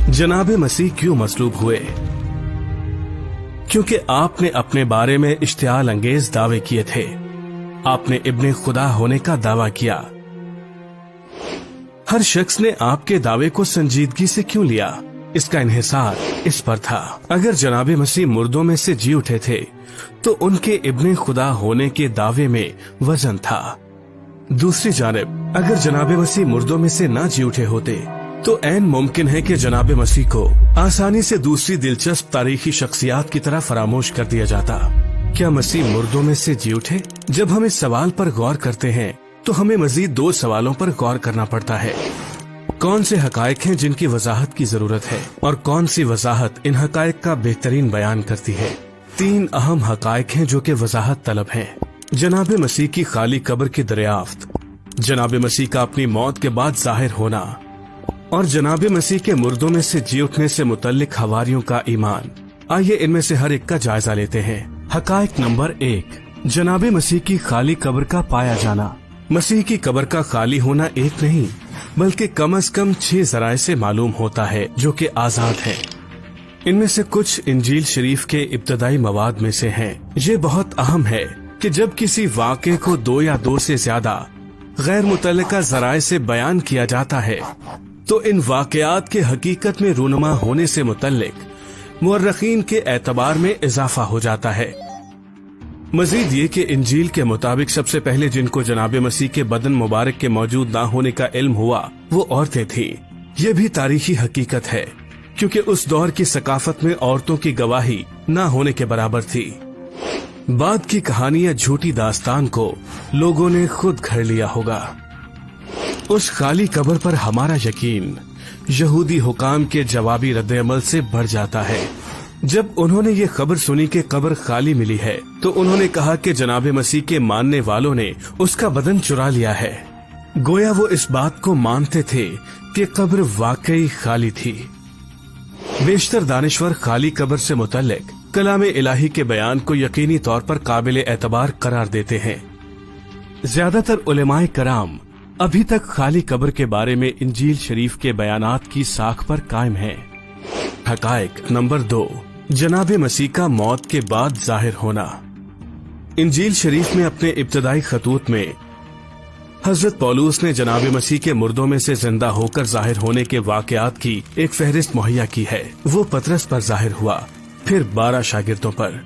जनाब मसीह क्यों मसलूब हुए? क्योंकि आपने अपने बारे में इश्तियाल अंगेज दावे किए थे। आपने इब्ने खुदा होने का दावा किया। हर शख्स ने आपके दावे को संजीदगी से क्यों लिया? इसका इन्हिसार इस पर था, अगर जनाब मसीह मुर्दों में से जी उठे थे तो उनके इब्ने खुदा होने के दावे में वजन था। दूसरी जानिब अगर जनाब मसीह मुर्दों में से ना जी उठे होते तो ऐन मुमकिन है कि जनाब मसीह को आसानी से दूसरी दिलचस्प तारीखी शख्सियात की तरह फरामोश कर दिया जाता। क्या मसीह मुर्दों में से जी उठे? जब हम इस सवाल पर गौर करते हैं तो हमें मजीद दो सवालों पर गौर करना पड़ता है। कौन से हकायक हैं जिनकी वजाहत की जरूरत है और कौन सी वजाहत इन हकायक का बेहतरीन बयान करती है? तीन अहम हकायक हैं जो कि वजाहत तलब हैं। जनाब मसीह की खाली कब्र की दरियाफ्त, जनाब मसीह का अपनी मौत के बाद जाहिर होना और जनाब मसीह के मुर्दों में से जी उठने से मुतल्लिक हवारियों का ईमान। आइए इनमें से हर एक का जायजा लेते हैं। हकायक नंबर 1, जनाब मसीह की खाली कब्र का पाया जाना। मसीह की कब्र का खाली होना एक नहीं बल्कि कम से कम 6 जराए से मालूम होता है जो कि आजाद है। इनमें से कुछ इंजील शरीफ के इब्तदाई मवाद में से हैं। ये बहुत अहम है कि जब किसी वाक़े को 2 या 2 से ज्यादा गैर मुतल्लिका जराए से बयान किया जाता है तो इन वाक़यात के हकीकत में रूनुमा होने से मुतल्लिक मुअर्रिखीन के एतबार में इजाफा हो जाता है। मजीद ये कि इंजील के मुताबिक सबसे पहले जिनको जनाब मसीह के बदन मुबारक के मौजूद ना होने का इल्म हुआ वो औरतें थीं। ये भी तारीखी हकीकत है क्योंकि उस दौर की सकाफत में औरतों की गवाही ना होने के बराबर थी। बाद की कहानी या झूठी दास्तान को लोगों ने खुद घर लिया होगा। उस खाली कब्र पर हमारा यकीन यहूदी हुकाम के जवाबी रद्द-ए-अमल से बढ़ जाता है। जब उन्होंने ये खबर सुनी कि कब्र खाली मिली है तो उन्होंने कहा कि जनाब मसीह के मानने वालों ने उसका बदन चुरा लिया है। गोया वो इस बात को मानते थे कि कब्र वाकई खाली थी। बेशतर दानिश्वर खाली कब्र से मुतल्लिक कलाम इलाही के बयान को यकीनी तौर पर काबिल एतबार करार देते हैं। ज्यादातर उलेमाए कराम अभी तक खाली कब्र के बारे में इंजील शरीफ के बयानात की साख पर कायम हैं। हकायक नंबर 2, जनाब मसीह का मौत के बाद जाहिर होना। इंजील शरीफ में अपने इब्तदाई खतूत में हजरत पौलुस ने जनाब मसीह के मुर्दों में से जिंदा होकर जाहिर होने के वाकयात की एक फहरिस्त मुहैया की है। वो पतरस पर जाहिर हुआ, फिर 12 शागिर्दों पर,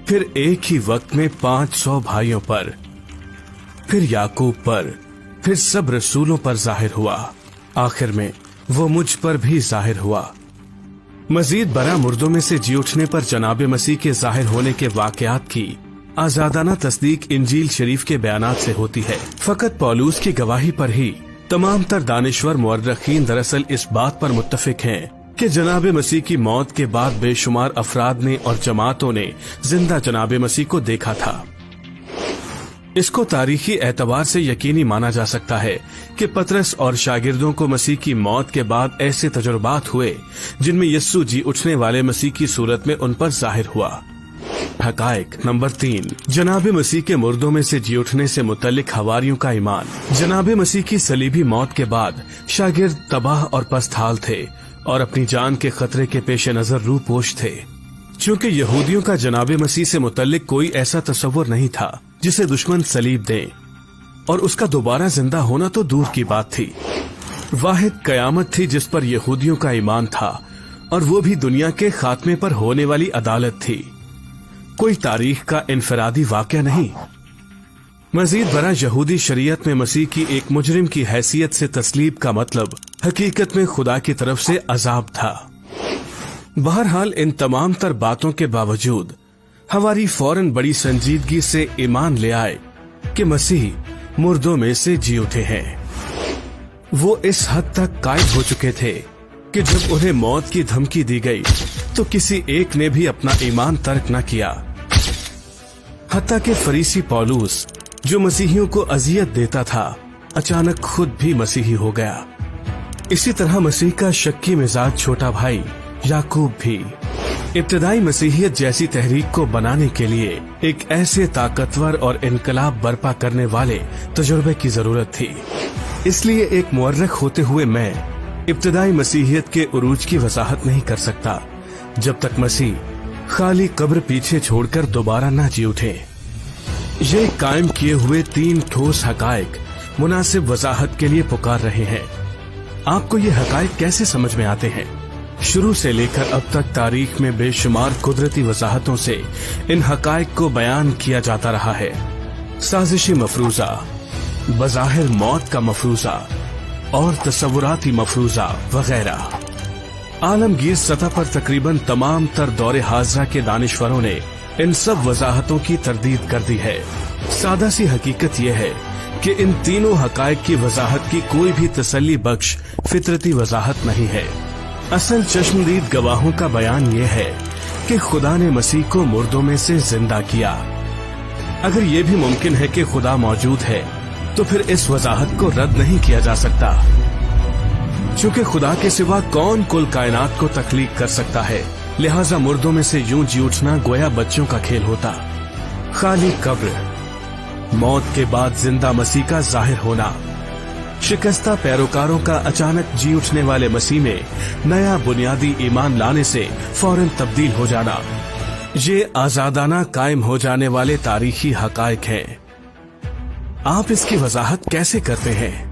फिर एक ही वक्त में 500 भाइयों पर, फिर याकूब पर, फिर सब रसूलों पर जाहिर हुआ। आखिर में वो मुझ पर भी जाहिर हुआ। मजीद बरा मुर्दों में से जी उठने पर जनाब मसीह के जाहिर होने के वाकयात की आजादाना तस्दीक इंजील शरीफ के बयानात से होती है। फकत पौलुस की गवाही पर ही तमाम तर दानिश्वर मुअर्रिखीन दरअसल इस बात पर मुत्तफिक हैं कि जनाब मसीह की मौत के बाद बेशुमार अफराद ने और जमातों ने जिंदा जनाब मसीह को देखा था। इसको तारीखी एतबार से यकीनी माना जा सकता है कि पतरस और शागिर्दों को मसीह की मौत के बाद ऐसे तजुर्बात हुए जिनमें यस्सु जी उठने वाले मसीह की सूरत में उन पर जाहिर हुआ। हकायक नंबर 3, जनाब मसीह के मुर्दों में से जी उठने से मुतल्लिक हवारियों का ईमान। जनाब मसीह की सलीबी मौत के बाद शागिर्द तबाह और पस्तहाल थे और अपनी जान के खतरे के पेश नजर रूपोश थे। चूँकि यहूदियों का जनाब मसीह से मुतल्लिक कोई ऐसा तस्वुर नहीं था जिसे दुश्मन सलीब दे और उसका दोबारा जिंदा होना तो दूर की बात थी। वाहिद कयामत थी जिस पर यहूदियों का ईमान था और वो भी दुनिया के खात्मे पर होने वाली अदालत थी, कोई तारीख का इनफरादी वाक़या नहीं। मजीद बरा यहूदी शरीयत में मसीह की एक मुजरिम की हैसियत से तस्लीब का मतलब हकीकत में खुदा की तरफ से अजाब था। बहरहाल इन तमाम तर बातों के बावजूद हवारी फौरन बड़ी संजीदगी से ईमान ले आए कि मसीह मुर्दों में से जी उठे हैं। वो इस हद तक कायद हो चुके थे कि जब उन्हें मौत की धमकी दी गई तो किसी एक ने भी अपना ईमान तर्क न किया। हत्ता के फरीसी पौलुस जो मसीहियों को अजियत देता था अचानक खुद भी मसीही हो गया। इसी तरह मसीह का शक्की मिजाज छोटा भाई याकूब भी। इब्तदाई मसीहियत जैसी तहरीक को बनाने के लिए एक ऐसे ताकतवर और इनकलाब बर्पा करने वाले तजुर्बे की जरूरत थी। इसलिए एक मुअर्रिख होते हुए मैं इब्तदाई मसीहियत के उरूज की वजाहत नहीं कर सकता जब तक मसीह खाली कब्र पीछे छोड़कर दोबारा ना जी उठे। ये कायम किए हुए 3 ठोस हकायक मुनासिब वजाहत के लिए पुकार रहे हैं। आपको ये हकायक कैसे समझ में आते हैं? शुरू से लेकर अब तक तारीख में बेशुमार कुदरती वजाहतों से इन हकायक को बयान किया जाता रहा है। साजिशी मफरूजा, बज़ाहिर मौत का मफरूजा और तसव्वुराती मफरूजा वगैरह। आलमगीर सतह पर तकरीबन तमाम तर दौरे हाजरा के दानिश्वरों ने इन सब वजाहतों की तरदीद कर दी है। सादा सी हकीकत यह है कि इन तीनों हकायक की वजाहत की कोई भी तसल्ली बख्श फितरती वजाहत नहीं है। असल चश्मदीद गवाहों का बयान यह है कि खुदा ने मसीह को मुर्दों में से जिंदा किया। अगर ये भी मुमकिन है कि खुदा मौजूद है तो फिर इस वजाहत को रद्द नहीं किया जा सकता, चूंकि खुदा के सिवा कौन कुल कायनात को तख्लीक कर सकता है। लिहाजा मुर्दों में से यूं जी उठना गोया बच्चों का खेल होता। खाली कब्र, मौत के बाद जिंदा मसीह का जाहिर होना, शिकस्ता पैरोकारों का अचानक जी उठने वाले मसीह में नया बुनियादी ईमान लाने से फौरन तब्दील हो जाना, ये आजादाना कायम हो जाने वाले तारीखी हकायक हैं। आप इसकी वजाहत कैसे करते हैं?